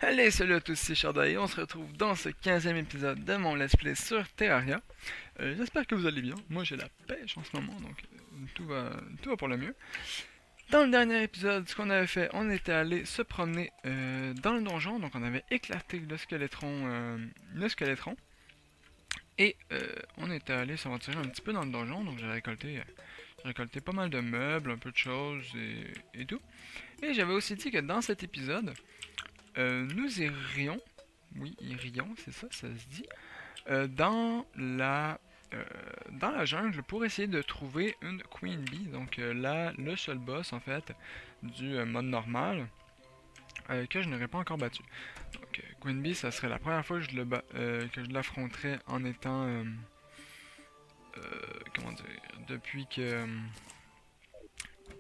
Allez, salut à tous, c'est Sharda et on se retrouve dans ce 15e épisode de mon Let's Play sur Terraria. J'espère que vous allez bien. Moi j'ai la pêche en ce moment, donc tout va pour le mieux. Dans le dernier épisode, ce qu'on avait fait, on était allé se promener dans le donjon, donc on avait éclaté le squelettron et on était allé s'aventurer un petit peu dans le donjon, donc j'ai récolté pas mal de meubles, un peu de choses et tout. Et j'avais aussi dit que dans cet épisode, nous irions, oui, irions, c'est ça, ça se dit, euh, dans la euh, dans la jungle pour essayer de trouver une Queen Bee, donc là, le seul boss en fait du mode normal que je n'aurais pas encore battu. Donc Queen Bee, ça serait la première fois que que je l'affronterais en étant, comment dire, depuis que,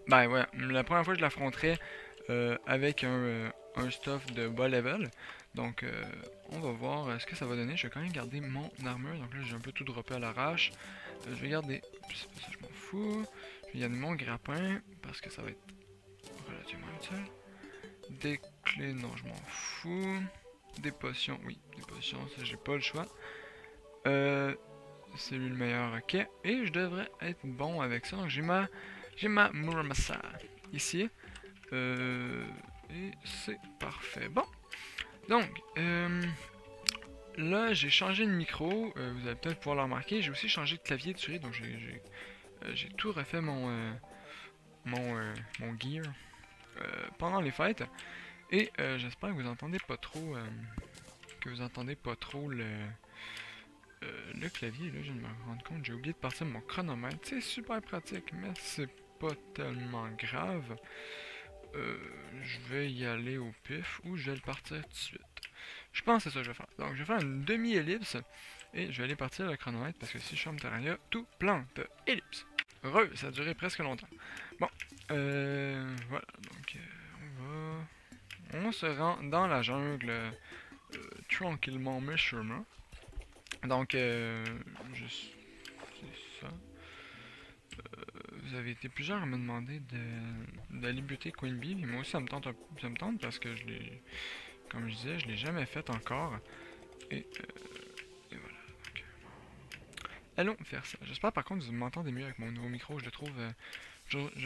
ben ouais, la première fois que je l'affronterais avec un stuff de bas level. Donc, on va voir ce que ça va donner. Je vais quand même garder mon armure. Donc là, j'ai un peu tout droppé à l'arrache. Je vais garder. Ça, je m'en fous. Je vais garder mon grappin parce que ça va être relativement utile. Des clés, non, je m'en fous. Des potions, oui, des potions, ça, j'ai pas le choix. C'est lui le meilleur, ok. Et je devrais être bon avec ça. Donc, j'ai ma Muramasa ici. Euh, et c'est parfait. Bon, donc, là, j'ai changé de micro. Vous allez peut-être pouvoir le remarquer. J'ai aussi changé de clavier de souris. Donc, j'ai tout refait mon gear pendant les fêtes. Et j'espère que vous entendez pas trop, le clavier. Là, je viens de me rendre compte. J'ai oublié de passer mon chronomètre. C'est super pratique, mais c'est pas tellement grave. Je vais y aller au pif ou je vais le partir tout de suite. Je pense que c'est ça que je vais faire. Donc je vais faire une demi-ellipse et je vais aller partir le chronomètre parce que si je ferme Terraria, tout plante. Ellipse. Heureux, ça a duré presque longtemps. Bon, voilà, donc on se rend dans la jungle tranquillement mais sûrement. Donc, c'est ça. Vous avez été plusieurs à me demander d'aller buter Queen Bee, mais moi aussi ça me tente parce que comme je disais, je l'ai jamais fait encore. Et, et voilà. Donc, allons faire ça. J'espère par contre que vous m'entendez mieux avec mon nouveau micro. Je le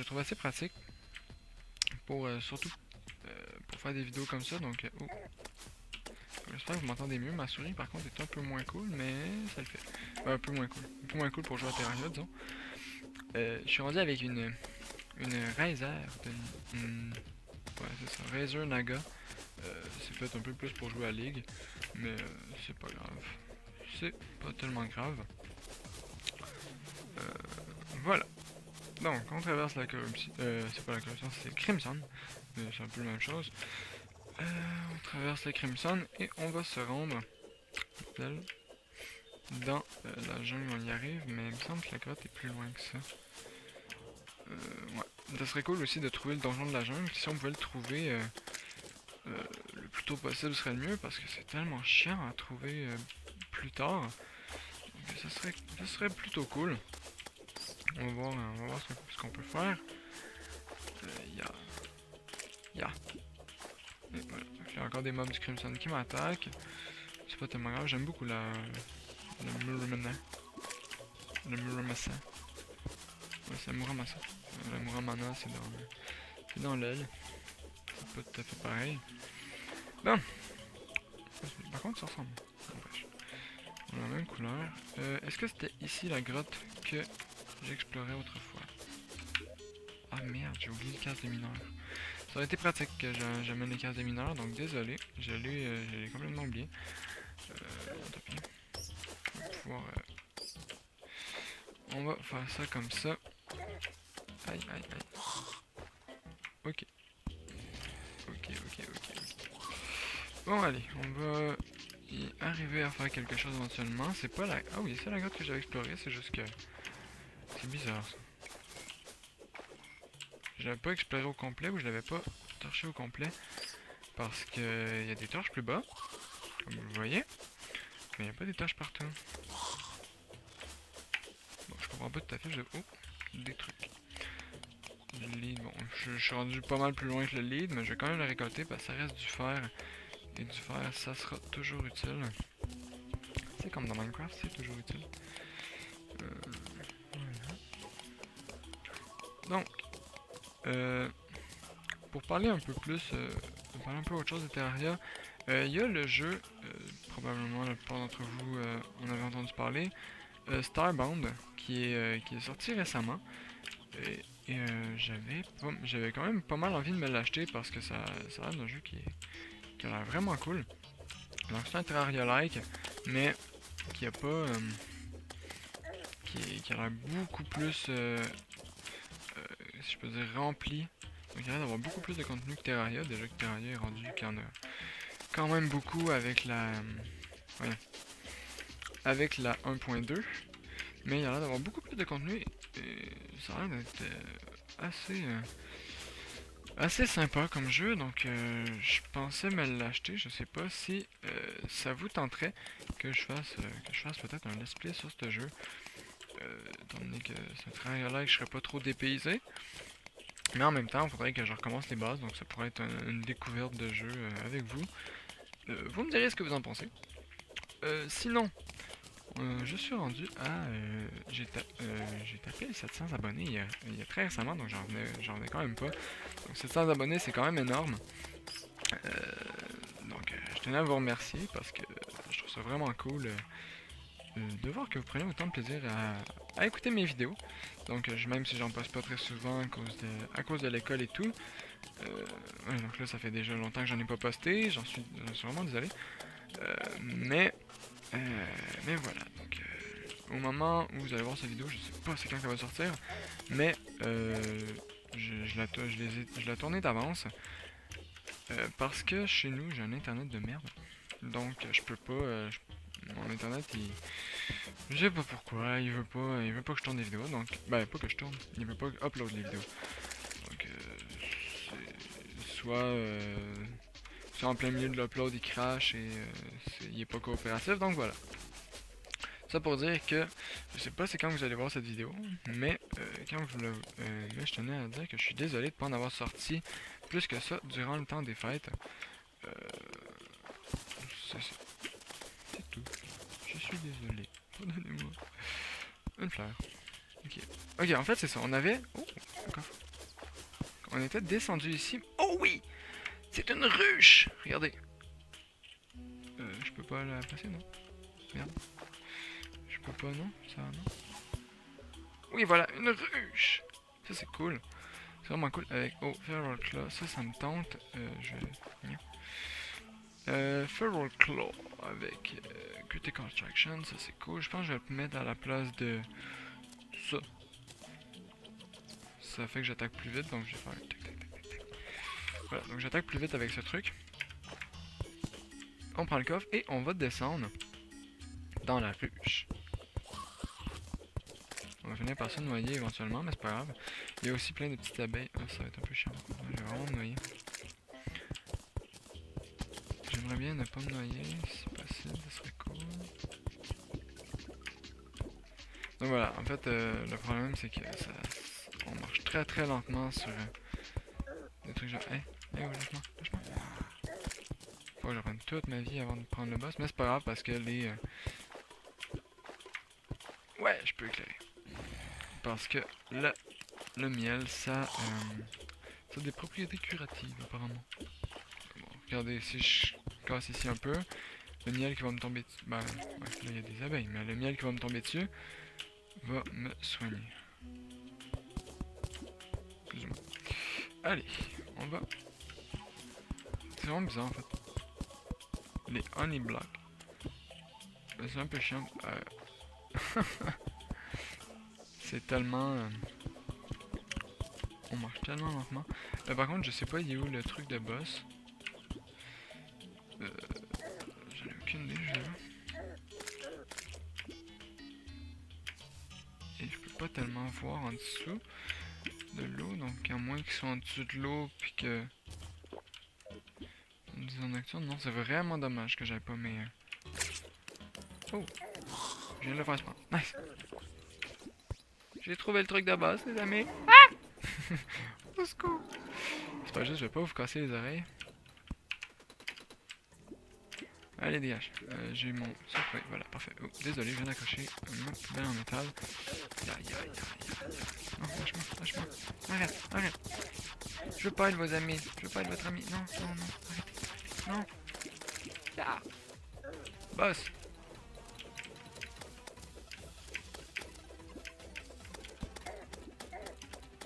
trouve assez pratique pour surtout pour faire des vidéos comme ça. Donc, oh, j'espère que vous m'entendez mieux. Ma souris par contre est un peu moins cool, mais ça le fait. Un peu moins cool. Un peu moins cool pour jouer à Terraria, disons. Je suis rendu avec une Razer, ouais c'est ça, Razer Naga. C'est fait un peu plus pour jouer à League, mais c'est pas grave. C'est pas tellement grave. Euh, voilà. Donc, on traverse la corruption. C'est pas la corruption, c'est Crimson. C'est un peu la même chose. On traverse la Crimson et on va se rendre dans la jungle. On y arrive, mais il me semble que la grotte est plus loin que ça. Ouais. Ça serait cool aussi de trouver le donjon de la jungle. Si on pouvait le trouver le plus tôt possible serait le mieux parce que c'est tellement chiant à trouver plus tard. Donc ça serait plutôt cool. On va voir ce qu'on peut faire. Il y a. Et voilà. Donc, il y a encore des mobs du Crimson qui m'attaquent. C'est pas tellement grave. J'aime beaucoup le Muramana. Le Muramasa. Ouais, c'est Muramasa. Le Muramana, c'est dans l'aile. C'est pas tout à fait pareil. Bon. Par contre, ça ressemble. On a la même couleur. Est-ce que c'était ici la grotte que j'explorais autrefois? Ah merde, j'ai oublié le casse des mineurs. Ça aurait été pratique que j'amène les cases des mineurs, donc désolé, je l'ai complètement oublié. Tant pis. On va pouvoir, on va faire ça comme ça. Aïe, aïe, aïe. Ok. Ok. Bon, allez, on va y arriver à faire quelque chose éventuellement. C'est pas la... Ah oui, c'est la grotte que j'avais explorée, c'est juste que... C'est bizarre, ça. Je l'avais pas exploré au complet ou je l'avais pas torché au complet. Parce que y a des torches plus bas, comme vous le voyez. Mais il n'y a pas des torches partout. Bon, je comprends pas tout à fait. Oh, des trucs. Le lead, bon, je suis rendu pas mal plus loin que le lead, mais je vais quand même le récolter parce que ça reste du fer. et du fer, ça sera toujours utile. C'est comme dans Minecraft, c'est toujours utile. Voilà. Donc, pour parler un peu plus, parler un peu autre chose de Terraria, il y a le jeu, probablement la plupart d'entre vous en avez entendu parler, Starbound, qui est sorti récemment. Et j'avais quand même pas mal envie de me l'acheter parce que ça a l'air d'un jeu qui a l'air vraiment cool. Donc c'est un Terraria-like, mais qui a pas... qui a l'air beaucoup plus, si je peux dire, rempli. Donc il y a l'air d'avoir beaucoup plus de contenu que Terraria. Déjà que Terraria est rendu qu'il y en a quand même beaucoup avec la... avec la 1.2. Mais il y a l'air d'avoir beaucoup plus de contenu. Et ça a l'air d'être assez sympa comme jeu. Donc je pensais me l'acheter. Je sais pas si ça vous tenterait que je fasse peut-être un let's play sur ce jeu. Étant donné que c'est un Terraria-like, je serais pas trop dépaysé. Mais en même temps, il faudrait que je recommence les bases. Donc ça pourrait être une découverte de jeu avec vous. Vous me direz ce que vous en pensez. Sinon, je suis rendu à... j'ai tapé les 700 abonnés il y a très récemment, donc j'en revenais quand même pas. Donc 700 abonnés, c'est quand même énorme. Donc je tenais à vous remercier parce que je trouve ça vraiment cool de voir que vous prenez autant de plaisir à écouter mes vidéos. Donc même si j'en poste pas très souvent à cause de l'école et tout. Ouais, donc là ça fait déjà longtemps que j'en ai pas posté, j'en suis vraiment désolé. Mais voilà, donc au moment où vous allez voir cette vidéo, je sais pas c'est quand ça va sortir, mais je la tournée d'avance parce que chez nous j'ai un internet de merde, donc je peux pas, mon internet je sais pas pourquoi, il veut pas que je tourne des vidéos, donc pas que je tourne, il veut pas que je upload les vidéos, donc soit en plein milieu de l'upload il crash et il est pas coopératif, donc voilà. Ça pour dire que je sais pas c'est quand vous allez voir cette vidéo, mais mais je tenais à dire que je suis désolé de pas en avoir sorti plus que ça durant le temps des fêtes. C'est ça. C'est tout. Je suis désolé. Pardonnez-moi. Une fleur. Ok. Ok, en fait c'est ça. On avait... Oh, un coffre. On était descendu ici. Oh oui! C'est une ruche! Regardez. Je peux pas la passer, non? Merde. Je peux pas, non? Ça, non? Oui, voilà, une ruche! Ça, c'est cool. C'est vraiment cool. Avec... Oh, Feral Claw. Ça me tente. Feral Claw avec Critical Attraction. Ça, c'est cool. Je pense que je vais le mettre à la place de ça. Ça fait que j'attaque plus vite, donc je vais faire... Voilà, donc j'attaque plus vite avec ce truc. On prend le coffre et on va descendre dans la ruche. On va finir par se noyer éventuellement, mais c'est pas grave. Il y a aussi plein de petites abeilles. Ah, ça va être un peu chiant. Je vais vraiment me noyer. J'aimerais bien ne pas me noyer, si possible, ça serait cool. Donc voilà, en fait, le problème c'est que on marche très très lentement sur des trucs genre... oh, lâche-moi. Faut que je reprenne toute ma vie avant de prendre le boss, mais c'est pas grave parce que les... Ouais, je peux éclairer. Parce que le miel, ça a des propriétés curatives apparemment. Bon, regardez, si je casse ici un peu, le miel qui va me tomber dessus... Bah, ouais, là il y a des abeilles, mais le miel qui va me tomber dessus va me soigner. Plus ou moins. Allez, on va... C'est vraiment bizarre en fait. Les honey blocks. C'est un peu chiant. C'est tellement... On marche tellement lentement. Par contre, je sais pas il est où le truc de boss. J'en ai aucune idée, je sais pas. Et je peux pas tellement voir en dessous de l'eau, donc à moins qu'ils soient en dessous de l'eau puis que... On dit en nocturne, non, c'est vraiment dommage que j'avais pas mes... Oh! Je viens de le faire spawn. Nice! J'ai trouvé le truc de base, les amis! Ah! Au secours! C'est pas juste, je vais pas vous casser les oreilles. Allez, dégage. J'ai mon... Ça, oui, voilà, parfait. Oh, désolé, je viens d'accrocher ma poubelle en métal. Aïe, aïe, aïe, aïe. Non, lâche-moi, lâche-moi. Arrête, arrête. Je veux pas être vos amis. Je veux pas être votre ami. Non, non, non, arrêtez. Non. Ah. Boss.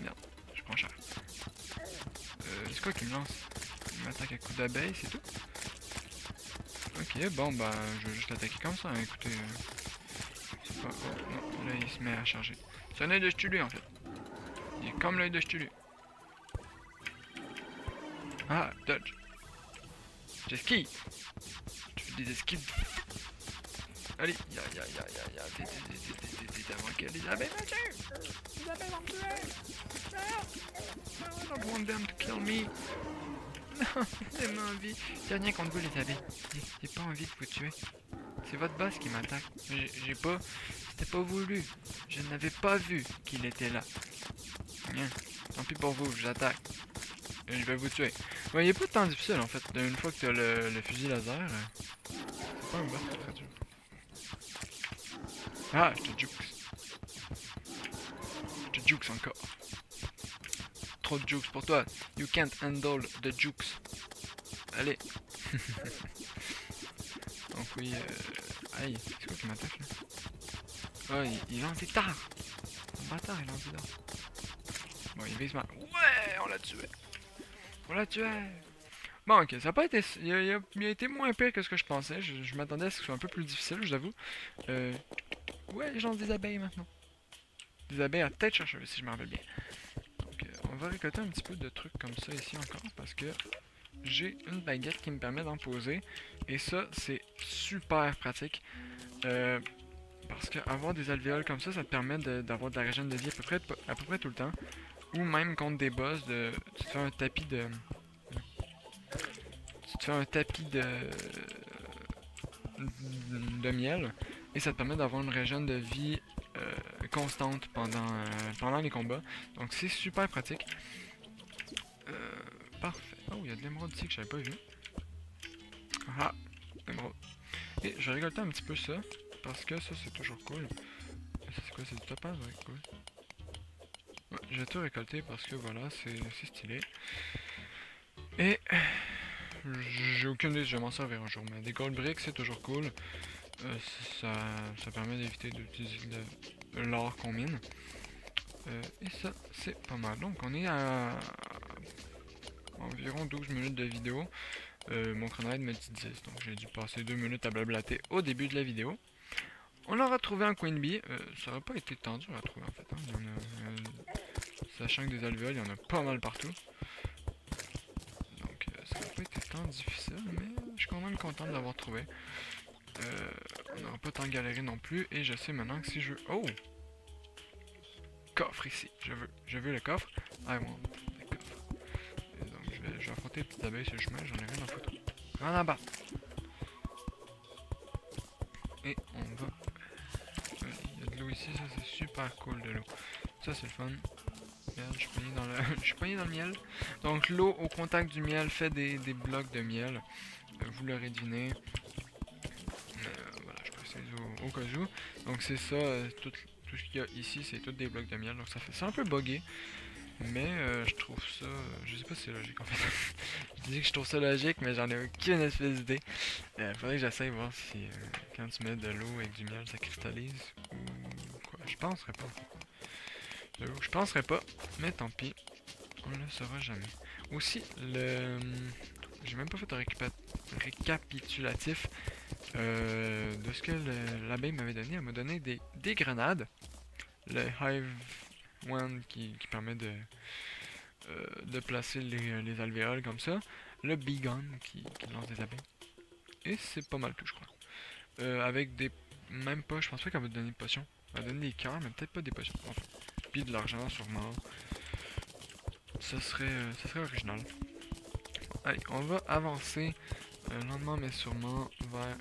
Merde, je prends cher. C'est quoi qui me lance? Il m'attaque à coups d'abeille, c'est tout? Ok, bon, bah, je vais juste l'attaquer comme ça, hein, écoutez. C'est pas... Oh, non, là, il se met à charger. C'est un œil de Stulu, en fait. Il est comme l'œil de Stulu. Ah, dodge. J'esquive. Tu fais des esquives. Allez, ya, avant que les abeilles me tuent. Les abeilles vont me tuer. I don't want them to kill me. Non, j'ai pas envie. J'ai rien contre vous, les abeilles. J'ai pas envie de vous tuer. C'est votre boss qui m'attaque. J'ai pas... C'était pas voulu. Je n'avais pas vu qu'il était là. Bien. Tant pis pour vous, je l'attaque. Et je vais vous tuer. Ouais, il est pas tant difficile en fait. Une fois que tu as le fusil laser, c'est pas un boss très dur. Ah, je te jukes. Je te jukes encore. Trop de jukes pour toi. You can't handle the jukes. Allez. Donc oui, aïe, c'est quoi qui m'attaque là? Oh, il lance des tards. Un bâtard, il lance des dards. Bon, il vise mal. Ouais, on l'a tué. On l'a tué. Bon, ok, ça n'a pas été... Il a été moins pire que ce que je pensais. Je m'attendais à ce que ce soit un peu plus difficile, je l'avoue. Ouais, les gens des abeilles maintenant. Des abeilles à tête chercheuse, si je me rappelle bien. Donc, on va récolter un petit peu de trucs comme ça ici encore, parce que j'ai une baguette qui me permet d'en poser. Et ça, c'est super pratique. Parce qu'avoir des alvéoles comme ça te permet d'avoir de la régène de vie à peu près tout le temps. Ou même contre des boss, tu te fais un tapis de... Tu te fais un tapis de miel. Et ça te permet d'avoir une régène de vie constante pendant les combats. Donc c'est super pratique. Parfait. Oh, il y a de l'émeraude ici que j'avais pas vu. Ah, émeraude. Et je vais récolter un petit peu ça. Parce que ça c'est toujours cool. C'est quoi, c'est du topaz? Ouais, cool. Ouais, je vais tout récolter parce que voilà, c'est stylé. Et j'ai aucune idée si je vais m'en servir un jour, mais des gold bricks c'est toujours cool. Ça permet d'éviter d'utiliser de l'or qu'on mine. Et ça, c'est pas mal. Donc on est à environ 12 minutes de vidéo. Mon chronomètre me dit 10, donc j'ai dû passer 2 minutes à blablater au début de la vidéo. On a retrouvé un Queen Bee. Ça aurait pas été tant dur à trouver en fait. Hein. Sachant que des alvéoles, il y en a pas mal partout. Donc ça n'a pas été tant difficile, mais je suis quand même content de l'avoir trouvé. On n'aura pas tant galéré non plus. Et je sais maintenant que si je veux... Oh! Coffre ici. Je veux le coffre. I want le coffre. Et donc je vais affronter les petites abeilles sur le chemin. J'en ai rien à foutre. Rien à bas. Et on va... Il y a de l'eau ici. Ça c'est super cool de l'eau. Ça c'est le fun. Merde, je suis pogné dans le miel. Donc l'eau au contact du miel fait des blocs de miel. Vous l'aurez deviné. Voilà, je précise au cas où. Donc c'est ça, tout ce qu'il y a ici, c'est tous des blocs de miel. Donc ça fait ça un peu buggé. Mais je trouve ça... je sais pas si c'est logique en fait. Je dis que je trouve ça logique, mais j'en ai aucune espèce d'idée. Faudrait que j'essaye voir si quand tu mets de l'eau avec du miel, ça cristallise. Ou quoi. Je penserais pas. Je penserais pas, mais tant pis. On ne le saura jamais. Aussi, j'ai même pas fait un récapitulatif de ce que l'abeille m'avait donné. Elle m'a donné des grenades. Le Hive Wand qui permet de placer les alvéoles comme ça. Le Bee Gun qui lance des abeilles. Et c'est pas mal tout, je crois. Avec des... Même pas, je pense pas qu'elle va te donner des potions. Elle va donner des cœurs, mais peut-être pas des potions. Enfin, puis de l'argent, sûrement. Ça serait original. Allez, on va avancer lentement mais sûrement vers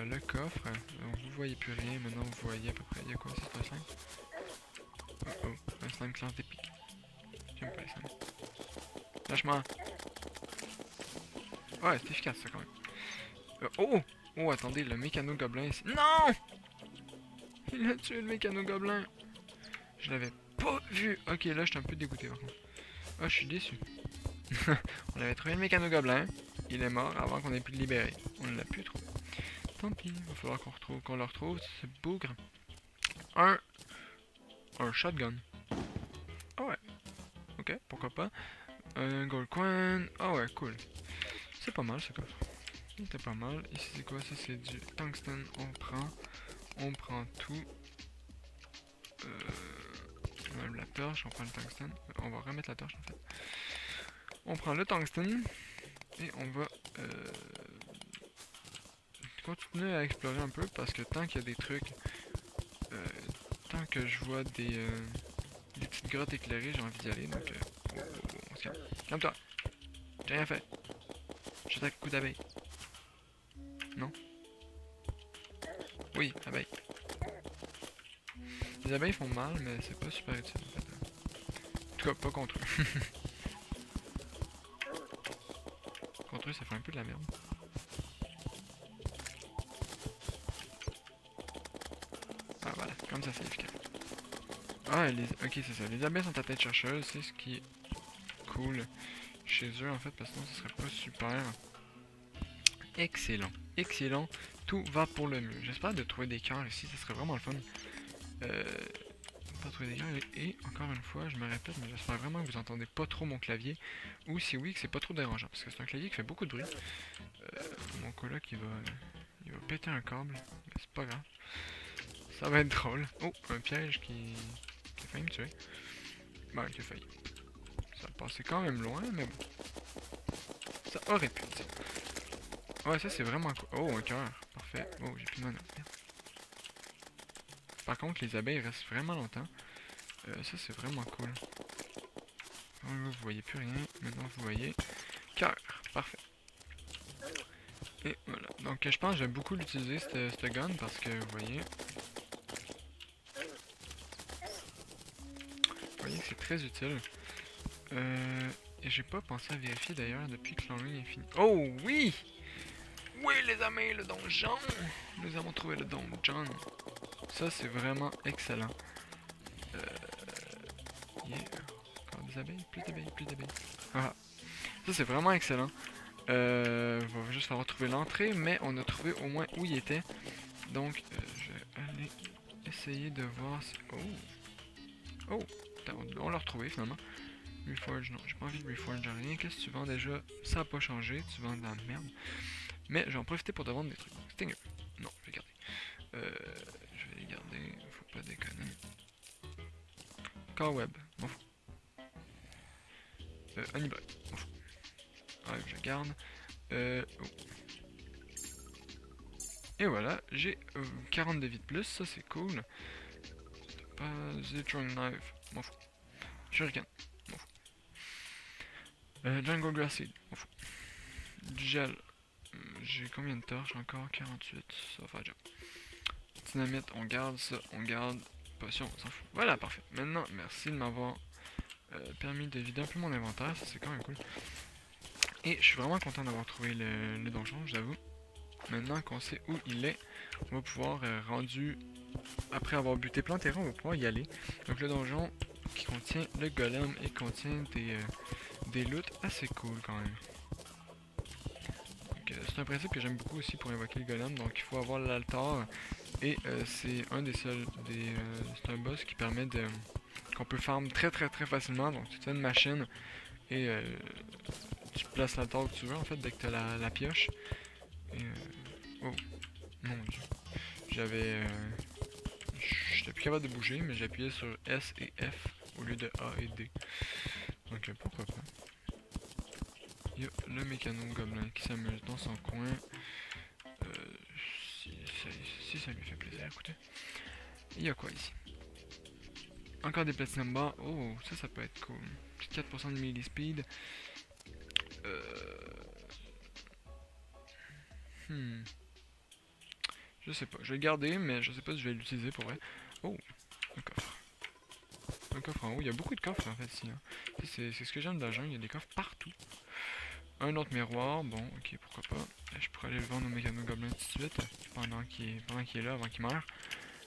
le coffre. Donc, vous voyez plus rien, maintenant vous voyez à peu près. Il y a quoi, c'est un slime? Oh oh, un slime qui lance des pics. J'aime pas les slimes. Lâche-moi! Ouais, c'est efficace ça quand même. Oh! Oh, attendez, le mécano gobelin ici. Non! Il a tué le mécano gobelin. Je l'avais pas vu. Ok, là, je suis un peu dégoûté par contre. Ah, je suis déçu. On avait trouvé le mécano gobelin. Il est mort avant qu'on ait pu le libérer. On ne l'a plus trouvé. Tant pis, il va falloir qu'on le retrouve, ce bougre. Un shotgun. Ah ouais. Ok, pourquoi pas. Un gold coin. Ah ouais, cool. C'est pas mal ce coffre. C'était pas mal. Ici c'est quoi? Ça c'est du tungstène. On prend tout. Même la torche, on prend le tungstène. On va remettre la torche en fait. On prend le tungstène. Et on va continuer à explorer un peu parce que tant qu'il y a des trucs, tant que je vois des petites grottes éclairées, j'ai envie d'y aller. Donc, on se calme. Calme-toi. J'ai rien fait. Je t'ai coup d'abeille. Non? Oui, abeille. Les abeilles font mal, mais c'est pas super utile en fait. En tout cas, pas contre eux. Contre eux, ça fait un peu de la merde. Ah voilà, comme ça c'est efficace. Ah, ok, c'est ça. Les abeilles sont à tête chercheuse, c'est ce qui est cool chez eux en fait, parce que sinon ce serait pas super. Excellent, excellent. Tout va pour le mieux. J'espère de trouver des cœurs ici, ça serait vraiment le fun. Pas trouver des cœurs et encore une fois, je me répète, mais j'espère vraiment que vous entendez pas trop mon clavier. Ou si oui, que c'est pas trop dérangeant, parce que c'est un clavier qui fait beaucoup de bruit. Mon coloc il va péter un câble, mais c'est pas grave. Ça va être drôle. Oh, un piège qui a failli me tuer. Bah, qui a failli. Ça passait quand même loin, mais bon. Ça aurait pu, t'sais. Ouais, ça c'est vraiment cool. Oh, un cœur. Parfait. Oh, j'ai plus de mana. Par contre, les abeilles restent vraiment longtemps. Ça c'est vraiment cool. Oh, là, vous voyez plus rien. Maintenant, vous voyez. Cœur. Parfait. Et voilà. Donc, je pense que j'aime beaucoup l'utiliser, cette gun, parce que, vous voyez... Vous voyez que c'est très utile. Et j'ai pas pensé à vérifier d'ailleurs depuis que l'ennui est fini. Oh oui! Oui les amis, le donjon! Nous avons trouvé le donjon. Ça c'est vraiment excellent. Yeah. Encore des abeilles? Plus d'abeilles, plus d'abeilles. Ah. Ça c'est vraiment excellent. Va juste falloir trouver l'entrée, mais on a trouvé au moins où il était. Donc je vais aller essayer de voir si... Oh! Oh! On l'a retrouvé finalement. Reforge, non, j'ai pas envie de reforge rien. Qu'est-ce que tu vends déjà? Ça a pas changé, tu vends de la merde. Mais je vais en profiter pour te vendre des trucs. Stinger, non, je vais garder. Je vais les garder, faut pas déconner. Car web, m'en fous. Honeyboy, m'en fous. Ouais, je garde. Oh. Et voilà, j'ai 40 de vie de plus, ça c'est cool. Pas Zitron Knife, m'en fous. Shuriken, m'en fous. Jungle Grass Seed, m'en fous. Du gel. J'ai combien de torches encore? 48, ça va faire job. Dynamite, on garde ça, on garde. Potion, on s'en fout. Voilà, parfait. Maintenant, merci de m'avoir permis de vider un peu mon inventaire, ça c'est quand même cool. Et je suis vraiment content d'avoir trouvé le donjon, je l'avoue. Maintenant qu'on sait où il est, on va pouvoir, rendu après avoir buté plein de terrain, on va pouvoir y aller. Donc le donjon qui contient le golem et contient des loots assez cool quand même. C'est un principe que j'aime beaucoup aussi pour invoquer le golem, donc il faut avoir l'altar et c'est un des seuls, c'est un boss qui permet de qu'on peut farm très facilement, donc tu fais une machine et tu places l'altar où tu veux en fait dès que tu as la pioche. Et oh mon dieu, j'étais plus capable de bouger mais j'appuyais sur S et F au lieu de A et D, donc pourquoi pas. Il y a le mécano gobelin qui s'amuse dans son coin. Si ça lui fait plaisir, écoutez. Il y a quoi ici? Encore des platinum bars. Oh, ça peut être cool. 4% de melee speed. Je sais pas. Je vais le garder, mais je sais pas si je vais l'utiliser pour vrai. Oh, un coffre. Un coffre en haut. Il y a beaucoup de coffres en fait ici. Hein. C'est ce que j'aime de la jungle. Il y a des coffres partout. un autre miroir, bon, ok, pourquoi pas. Je pourrais aller le vendre au mécano gobelin tout de suite, pendant qu'il est là, avant qu'il meure.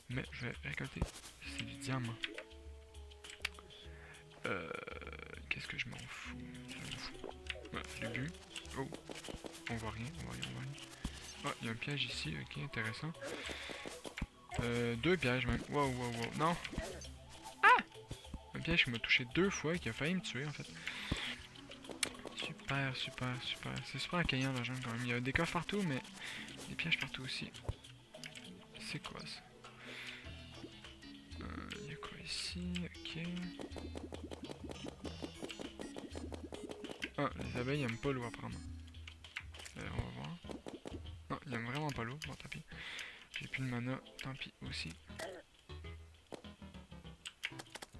Mais je vais récolter, c'est du diamant. Qu'est-ce que je m'en fous? Voilà, le but. Oh, on voit rien, on voit rien, on voit rien. Ah, il y a un piège ici, ok, intéressant. Deux pièges même, wow, wow, wow, non! Ah! Un piège qui m'a touché 2 fois et qui a failli me tuer en fait. Super, super, super. C'est super accueillant la jungle quand même. Il y a des coffres partout, mais des pièges partout aussi. C'est quoi ça? Il y a quoi ici? Ok. Ah, les abeilles aiment pas l'eau apparemment. On va voir. Non, ils aiment vraiment pas l'eau. Bon, tant pis. J'ai plus de mana, tant pis aussi.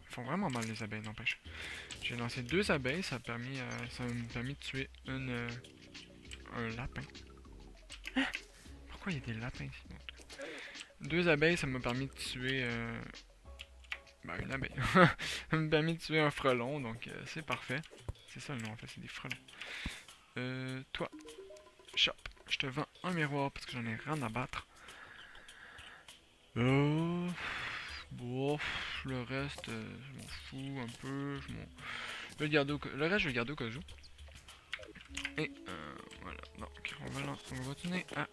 Ils font vraiment mal les abeilles, n'empêche. J'ai lancé 2 abeilles, ça m'a permis de tuer un lapin. Hein? Pourquoi il y a des lapins ici? Bon, 2 abeilles, ça m'a permis de tuer une abeille. Ça m'a permis de tuer un frelon, donc c'est parfait. C'est ça le nom en fait, c'est des frelons. Toi, shop, je te vends un miroir parce que j'en ai rien à battre. Bon, le reste, je m'en fous un peu. Je vais le garder le reste, je vais le garder au cas où. Et voilà. Donc, on va continuer à.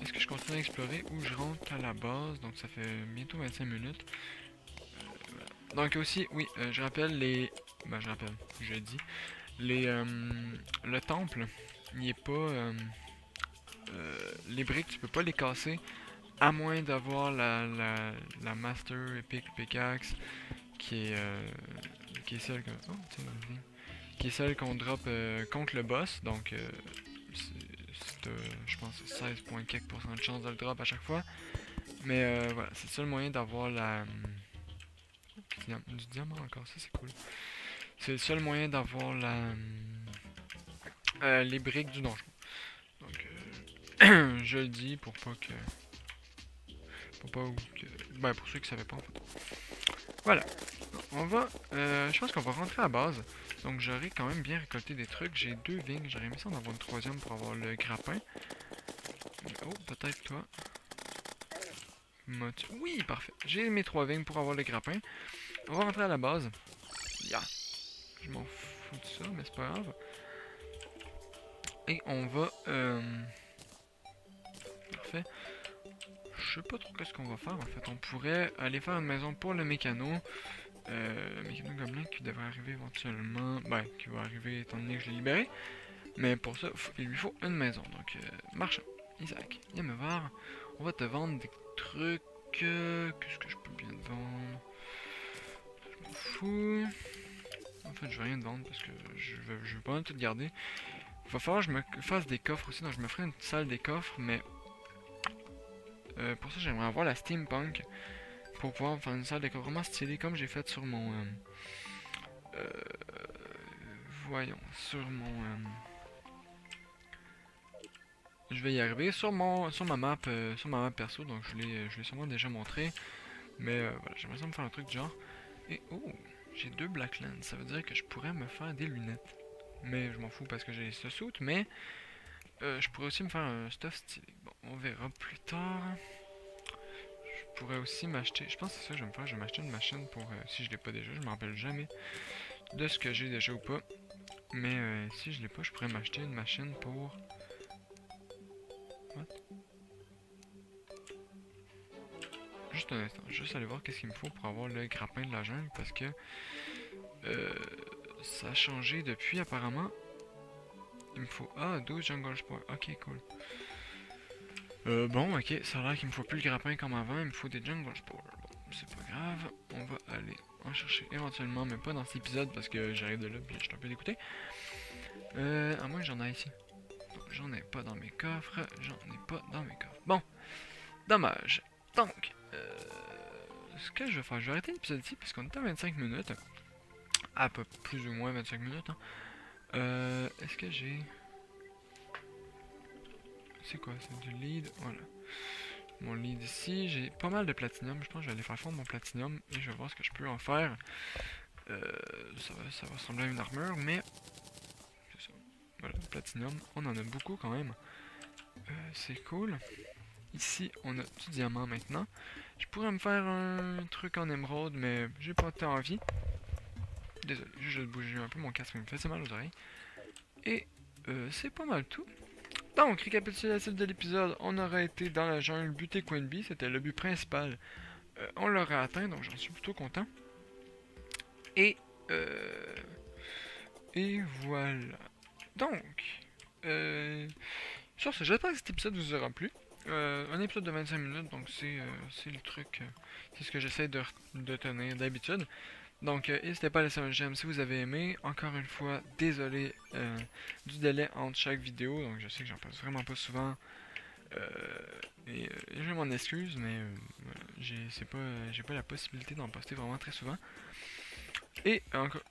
Est-ce que je continue à explorer ou je rentre à la base? Donc, ça fait bientôt 25 minutes. Voilà. Donc, aussi, oui, je rappelle les. Ben, je dis. Le temple, il est pas. Les briques, tu peux pas les casser. À moins d'avoir la Master Epic Pickaxe qui est celle que. Oh, tiens, qui est celle qu'on drop contre le boss. Donc, je pense, 16 quelques % de chance de le drop à chaque fois. Mais voilà, c'est le seul moyen d'avoir du diamant encore, ça c'est cool. C'est le seul moyen d'avoir les briques du donjon. Donc, je le dis pour pas que. Pour ceux qui savaient pas en fait. Voilà. On va. Je pense qu'on va rentrer à base. Donc j'aurais quand même bien récolté des trucs. J'ai 2 vignes. J'aurais aimé ça en avoir une 3e pour avoir le grappin. Oh, peut-être toi. Oui, parfait. J'ai mes 3 vignes pour avoir le grappin. On va rentrer à la base. Yeah. Je m'en fous de ça, mais c'est pas grave. Et on va. Parfait. Je sais pas trop qu'est-ce qu'on va faire en fait. On pourrait aller faire une maison pour le mécano. Mécano gobelin qui devrait arriver éventuellement. Ben, qui va arriver étant donné que je l'ai libéré. Mais pour ça, il lui faut une maison. Donc, marchand, Isaac, viens me voir. On va te vendre des trucs. Qu'est-ce que je peux bien te vendre? Je m'en fous. En fait, je vais rien te vendre parce que je veux pas tout garder. Il va falloir que je me fasse des coffres aussi. Donc, je me ferai une salle des coffres. Mais pour ça, j'aimerais avoir la steampunk. Pour pouvoir faire une salle des coffres vraiment stylée comme j'ai fait sur mon. Voyons, sur mon. Je vais y arriver sur ma map perso, donc je l'ai sûrement déjà montré. Mais voilà, j'aimerais ça me faire un truc du genre. Et oh, j'ai 2 Blacklands, ça veut dire que je pourrais me faire des lunettes. Mais je m'en fous parce que j'ai ce suit, mais je pourrais aussi me faire un stuff stylé. Bon, on verra plus tard. Je pourrais aussi m'acheter, je pense que c'est ça que je vais me faire, je vais m'acheter une machine pour, si je l'ai pas déjà, je me rappelle jamais de ce que j'ai déjà ou pas. Mais si je l'ai pas, je pourrais m'acheter une machine pour... What? Juste un instant, juste aller voir qu'est-ce qu'il me faut pour avoir le grappin de la jungle parce que ça a changé depuis apparemment. Il me faut 12 jungle sport. Ok, cool. Bon, ok, ça a l'air qu'il me faut plus le grappin comme avant, il me faut des jungle sport. Bon, c'est pas grave, on va aller en chercher éventuellement, mais pas dans cet épisode parce que j'arrive de là et je suis un peu dégoûté. À moins que j'en ai ici. J'en ai pas dans mes coffres, Bon, dommage. Donc, ce que je vais faire, je vais arrêter l'épisode ici parce qu'on est à 25 minutes. À peu plus ou moins 25 minutes. Hein. Est-ce que j'ai... C'est quoi? C'est du lead. Voilà. Mon lead ici. J'ai pas mal de platinium. Je pense que je vais aller faire fondre mon platinium. Et je vais voir ce que je peux en faire. Ça va ressembler à une armure. Mais... Voilà, platinium, on en a beaucoup quand même. C'est cool. Ici, on a du diamant maintenant. Je pourrais me faire un truc en émeraude, mais j'ai pas tant envie. Désolé, j'ai juste bougé un peu mon casque, il me faisait mal aux oreilles. Et c'est pas mal tout. Donc, récapitulatif de l'épisode, on aurait été dans la jungle, buter Queen Bee, c'était le but principal. On l'aurait atteint, donc j'en suis plutôt content. Et, euh, et voilà. Donc, sur ce, j'espère que cet épisode vous aura plu. Un épisode de 25 minutes, donc c'est le truc, c'est ce que j'essaie de tenir d'habitude. Donc, n'hésitez pas à laisser un j'aime si vous avez aimé. Encore une fois, désolé du délai entre chaque vidéo. Donc, je sais que j'en passe vraiment pas souvent. Et je m'en excuse, mais j'ai pas la possibilité d'en poster vraiment très souvent. Et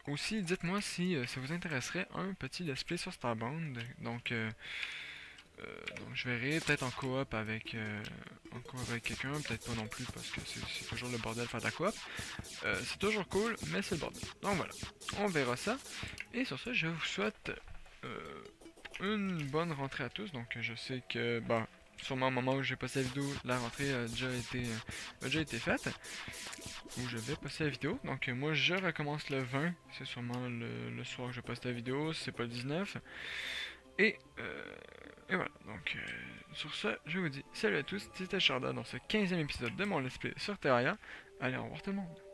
aussi, dites-moi si ça vous intéresserait un petit let's play sur Starbound. Donc je verrai peut-être en coop avec quelqu'un, peut-être pas non plus parce que c'est toujours le bordel faire de la coop. C'est toujours cool, mais c'est le bordel. Donc voilà, on verra ça. Et sur ce, je vous souhaite une bonne rentrée à tous. Donc je sais que, bah, sûrement au moment où j'ai posté la vidéo, la rentrée a déjà été faite. Où je vais poster la vidéo. Donc moi je recommence le 20. C'est sûrement le soir que je poste la vidéo, si c'est pas le 19. Et voilà, donc sur ce, je vous dis salut à tous, c'était Sharda dans ce 15e épisode de mon let's play sur Terraria. Allez, au revoir tout le monde.